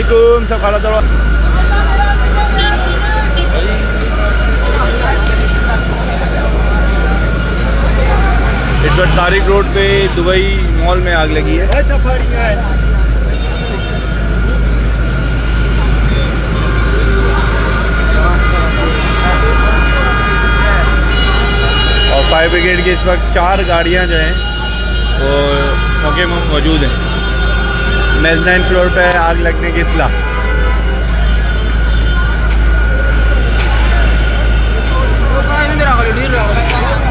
वालेकुम। सब खाना दवा इस वक्त तारिक रोड पे दुबई मॉल में आग लगी है। और फायर ब्रिगेड की इस वक्त 4 गाड़ियां जो हैं वो मौके में मौजूद हैं। मेज़नाइन फ्लोर पे आग लगने की इत्तला।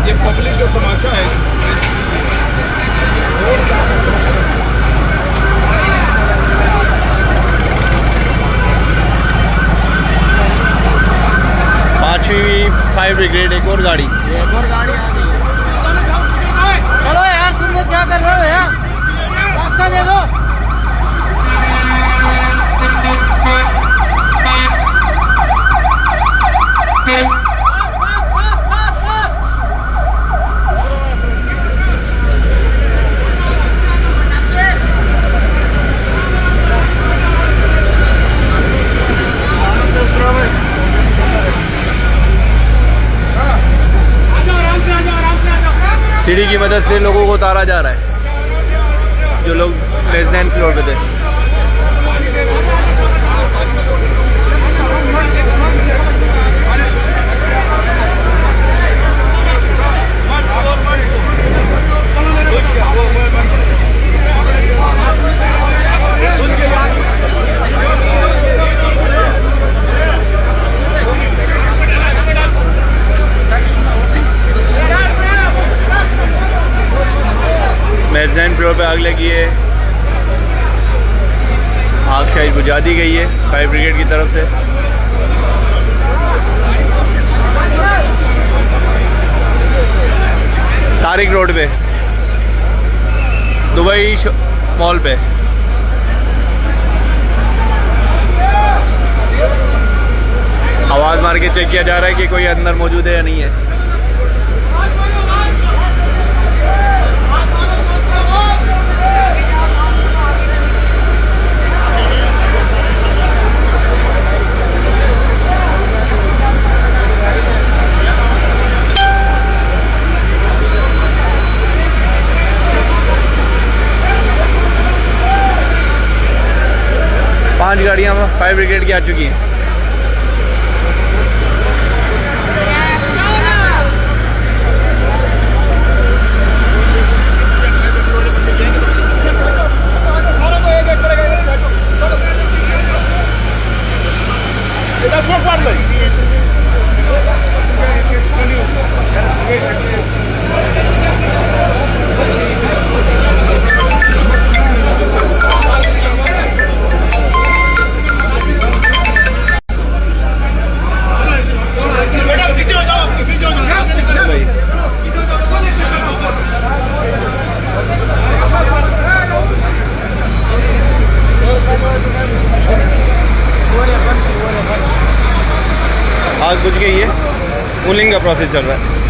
ये पब्लिक जो तमाशा है पांचवी फायर ब्रिगेड एक और गाड़ी आ गई। चलो यार, तुम लोग क्या कर रहे हो यार, रास्ता दे दो। सीढ़ी की मदद से लोगों को उतारा जा रहा है जो लोग मेज़नाइन फ्लोर पे थे। मेज़नाइन फ्लोर पे आग लगी है। आग शायद बुझा दी गई है फायर ब्रिगेड की तरफ से। तारिक रोड पे दुबई मॉल पे आवाज़ मार के चेक किया जा रहा है कि कोई अंदर मौजूद है या नहीं है। 5 गाड़ियाँ फायर ब्रिगेड की आ चुकी हैं। आग बुझ गई है, कूलिंग का प्रोसेस चल रहा है।